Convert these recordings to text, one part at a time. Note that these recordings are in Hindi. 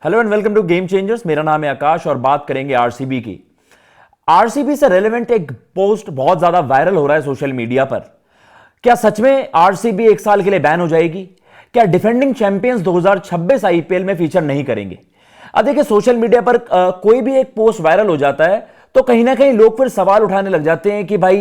Hello and welcome to game changers. मेरा नाम है आकाश और बात करेंगे आरसीबी की। आरसीबी से रेलेवेंट एक पोस्ट बहुत ज्यादा वायरल हो रहा है सोशल मीडिया पर। क्या सच में आरसीबी एक साल के लिए बैन हो जाएगी? क्या डिफेंडिंग चैंपियंस 2026 आईपीएल में फीचर नहीं करेंगे? अब देखिए, सोशल मीडिया पर कोई भी एक पोस्ट वायरल हो जाता है तो कहीं ना कहीं लोग फिर सवाल उठाने लग जाते हैं कि भाई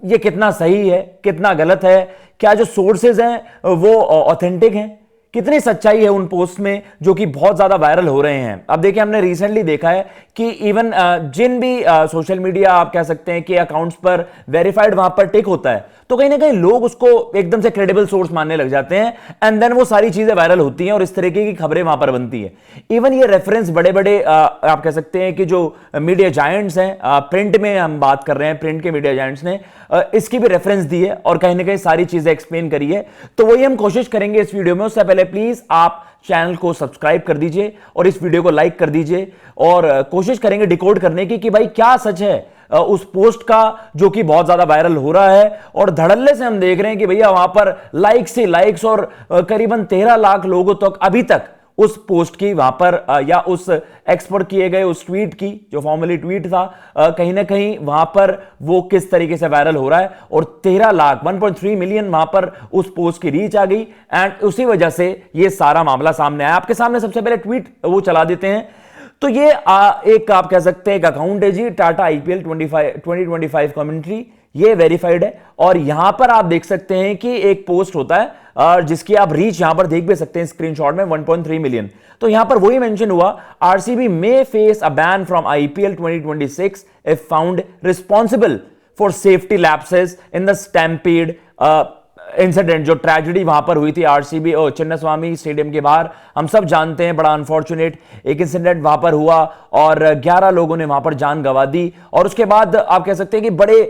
ये कितना सही है, कितना गलत है, क्या जो सोर्सेज हैं वो ऑथेंटिक हैं, कितनी सच्चाई है उन पोस्ट में जो कि बहुत ज्यादा वायरल हो रहे हैं। अब देखिए, हमने रिसेंटली देखा है कि इवन जिन भी सोशल मीडिया आप कह सकते हैं कि अकाउंट्स पर वेरीफाइड वहां पर टिक होता है तो कहीं ना कहीं लोग उसको एकदम से क्रेडिबल सोर्स मानने लग जाते हैं एंड देन वो सारी चीजें वायरल होती हैं और इस तरीके की खबरें वहां पर बनती है। इवन ये रेफरेंस बड़े बड़े आप कह सकते हैं कि जो मीडिया जायंट्स हैं, प्रिंट में हम बात कर रहे हैं, प्रिंट के मीडिया जायंट्स ने इसकी भी रेफरेंस दी है और कहीं ना कहीं सारी चीजें एक्सप्लेन करी है। तो वही हम कोशिश करेंगे इस वीडियो में। उससे पहले प्लीज आप चैनल को सब्सक्राइब कर दीजिए और इस वीडियो को लाइक कर दीजिए और कोशिश करेंगे डिकोड करने की कि भाई क्या सच है उस पोस्ट का जो कि बहुत ज्यादा वायरल हो रहा है। और धड़ल्ले से हम देख रहे हैं कि भैया वहां पर लाइक्स ही लाइक्स और करीबन 13 लाख लोगों तक अभी तक उस पोस्ट की वहां पर या उस एक्सपोर्ट किए गए उस ट्वीट की जो फॉर्मली ट्वीट था कहीं ना कहीं वहां पर वो किस तरीके से वायरल हो रहा है और 13 लाख 1.3 मिलियन वहां पर उस पोस्ट की रीच आ गई एंड उसी वजह से ये सारा मामला सामने आया। आपके सामने सबसे पहले ट्वीट वो चला देते हैं। तो ये एक आप कह सकते हैं एक अकाउंट है जी, टाटा आईपीएल 2025 कमेंट्री, ये वेरीफाइड है और यहां पर आप देख सकते हैं कि एक पोस्ट होता है जिसकी आप रीच यहां पर देख भी सकते हैं स्क्रीनशॉट में 1.3 मिलियन। तो यहां पर वही मेंशन हुआ, RCB may face a ban from IPL 2026 if found responsible for safety lapses in the stampede incident. जो ट्रेजेडी वहां पर हुई थी आरसीबी और चिन्नास्वामी स्टेडियम के बाहर, हम सब जानते हैं बड़ा अनफॉर्चुनेट एक इंसिडेंट वहां पर हुआ और 11 लोगों ने वहां पर जान गंवा दी। और उसके बाद आप कह सकते हैं कि बड़े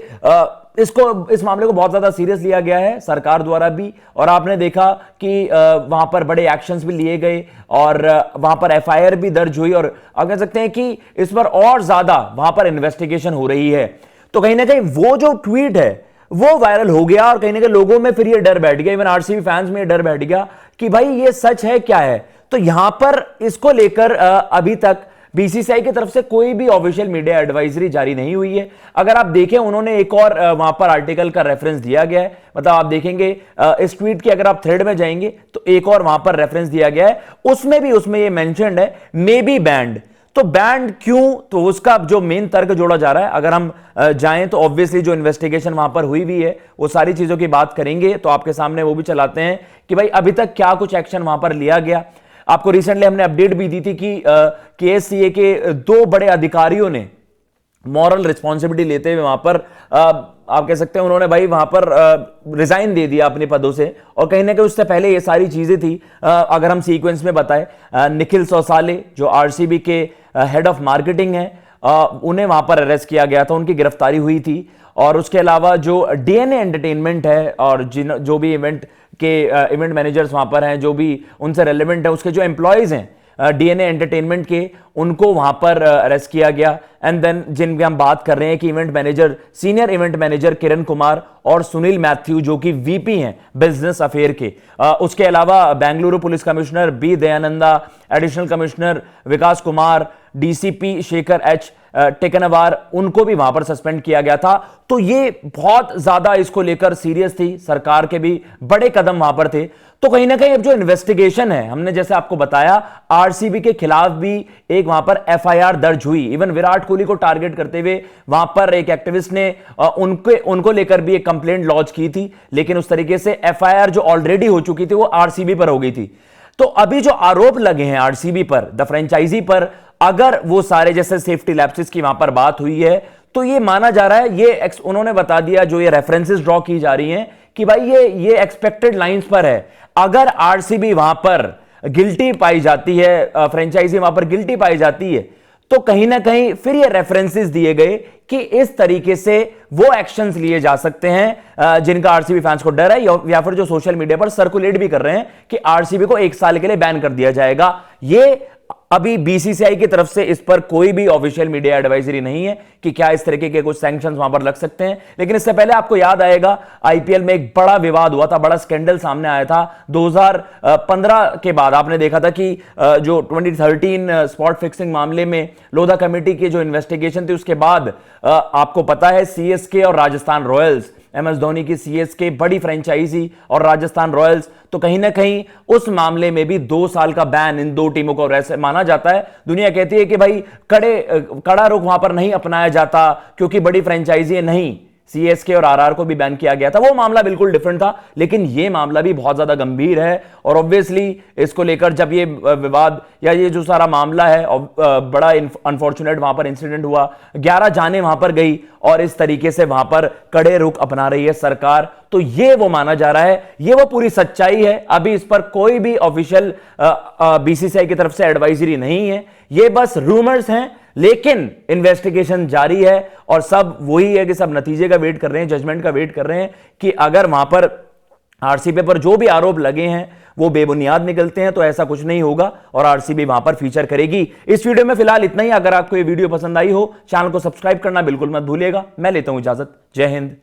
इस मामले को बहुत ज्यादा सीरियस लिया गया है सरकार द्वारा भी और आपने देखा कि वहां पर बड़े एक्शंस भी लिए गए और वहां पर एफआईआर भी दर्ज हुई और आप कह सकते हैं कि इस पर और ज्यादा वहां पर इन्वेस्टिगेशन हो रही है। तो कहीं ना कहीं वो जो ट्वीट है वो वायरल हो गया और कहीं ना कहीं लोगों में फिर ये डर बैठ गया, इवन आरसीबी फैंस में ये डर बैठ गया कि भाई ये सच है क्या है। तो यहां पर इसको लेकर अभी तक बीसीसीआई की तरफ से कोई भी ऑफिशियल मीडिया एडवाइजरी जारी नहीं हुई है। अगर आप देखें, उन्होंने एक और वहां पर आर्टिकल का रेफरेंस दिया गया है, मतलब आप देखेंगे इस ट्वीट के अगर आप थ्रेड में जाएंगे तो एक और वहां पर रेफरेंस दिया गया है, उसमें ये मेंशन्ड है मे बी बैंड। तो बैंड क्यों, तो उसका जो मेन तर्क जोड़ा जा रहा है, अगर हम जाएं तो ऑब्वियसली जो इन्वेस्टिगेशन वहां पर हुई भी है वो सारी चीजों की बात करेंगे। तो आपके सामने वो भी चलाते हैं कि भाई अभी तक क्या कुछ एक्शन वहां पर लिया गया। आपको रिसेंटली हमने अपडेट भी दी थी कि केएससीए के 2 बड़े अधिकारियों ने मॉरल रिस्पॉन्सिबिलिटी लेते हुए वहां पर आप कह सकते हैं उन्होंने भाई वहां पर रिजाइन दे दिया अपने पदों से। और कहीं ना कहीं उससे पहले ये सारी चीजें थी, अगर हम सीक्वेंस में बताएं, निखिल सौसाले जो आरसीबी के हेड ऑफ मार्केटिंग है, उन्हें वहां पर अरेस्ट किया गया था, उनकी गिरफ्तारी हुई थी। और उसके अलावा जो डीएनए एंटरटेनमेंट है और जो भी इवेंट मैनेजर्स वहां पर हैं, जो भी उनसे रेलेवेंट है, उसके जो एम्प्लॉयज हैं डीएनए एंटरटेनमेंट के, उनको वहां पर अरेस्ट किया गया। एंड देन जिनकी हम बात कर रहे हैं कि senior event manager Kiran Kumar और सुनील मैथ्यू जो कि वीपी हैं बिजनेस अफेयर के। उसके अलावा Bengaluru police commissioner B Dayananda, additional commissioner Vikas Kumar, DCP Shekhar H Tekannavar, उनको भी वहां पर सस्पेंड किया गया था। तो ये बहुत ज्यादा इसको लेकर सीरियस थी, सरकार के भी बड़े कदम वहां पर थे। तो कहीं ना कहीं अब जो इन्वेस्टिगेशन है, हमने जैसे आपको बताया आरसीबी के खिलाफ भी एक वहां पर एफआईआर दर्ज हुई। इवन विराट कोहली को टारगेट करते हुए वहां पर एक एक्टिविस्ट ने उनको लेकर भी एक कंप्लेंट लॉन्च की थी, लेकिन उस तरीके से एफआईआर जो ऑलरेडी हो चुकी थी वो आरसीबी पर हो गई थी। तो अभी जो आरोप लगे हैं आरसीबी पर, द फ्रेंचाइजी पर, अगर वो सारे जैसे सेफ्टी लैप्सेस की वहां पर बात हुई है तो ये माना जा रहा है, ये उन्होंने बता दिया, जो ये रेफरेंसेस ड्रॉ की जा रही हैं कि भाई ये एक्सपेक्टेड लाइंस पर है। अगर आरसीबी वहां पर गिल्टी पाई जाती है, फ्रेंचाइजी वहां पर गिल्टी पाई जाती है, तो कहीं ना कहीं फिर ये रेफरेंसेस दिए गए कि इस तरीके से वो एक्शंस लिए जा सकते हैं जिनका आरसीबी फैंस को डर है, या फिर जो सोशल मीडिया पर सर्कुलेट भी कर रहे हैं कि आरसीबी को 1 साल के लिए बैन कर दिया जाएगा। ये अभी बीसीसीआई की तरफ से इस पर कोई भी ऑफिशियल मीडिया एडवाइजरी नहीं है कि क्या इस तरीके के कुछ सैंक्शंस वहां पर लग सकते हैं। लेकिन इससे पहले आपको याद आएगा आईपीएल में एक बड़ा विवाद हुआ था, बड़ा स्कैंडल सामने आया था 2015 के बाद। आपने देखा था कि जो 2013 स्पॉट फिक्सिंग मामले में लोधा कमेटी की जो इन्वेस्टिगेशन थी, उसके बाद आपको पता है सीएसके और राजस्थान रॉयल्स, एमएस धोनी की सीएसके बड़ी फ्रेंचाइजी और राजस्थान रॉयल्स, तो कहीं ना कहीं उस मामले में भी 2 साल का बैन इन दो टीमों को वैसे माना जाता है। दुनिया कहती है कि भाई कड़ा रुख वहां पर नहीं अपनाया जाता क्योंकि बड़ी फ्रेंचाइजी नहीं। सीएसके और आरआर को भी बैन किया गया था, वो मामला बिल्कुल डिफरेंट था, लेकिन ये मामला भी बहुत ज्यादा गंभीर है। और ऑब्वियसली इसको लेकर जब ये विवाद या ये जो सारा मामला है, बड़ा अनफॉर्चुनेट वहां पर इंसिडेंट हुआ, 11 जाने वहां पर गई और इस तरीके से वहां पर कड़े रुख अपना रही है सरकार, तो ये वो माना जा रहा है, ये वो पूरी सच्चाई है। अभी इस पर कोई भी ऑफिशियल बीसीसीआई की तरफ से एडवाइजरी नहीं है, ये बस रूमर्स हैं, लेकिन इन्वेस्टिगेशन जारी है और सब वही है कि सब नतीजे का वेट कर रहे हैं, जजमेंट का वेट कर रहे हैं कि अगर वहां पर आरसीबी पर जो भी आरोप लगे हैं वो बेबुनियाद निकलते हैं तो ऐसा कुछ नहीं होगा और आरसीबी वहां पर फीचर करेगी। इस वीडियो में फिलहाल इतना ही। अगर आपको ये वीडियो पसंद आई हो, चैनल को सब्सक्राइब करना बिल्कुल मत भूलिएगा। मैं लेता हूं इजाजत। जय हिंद,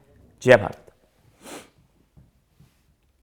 जय भारत।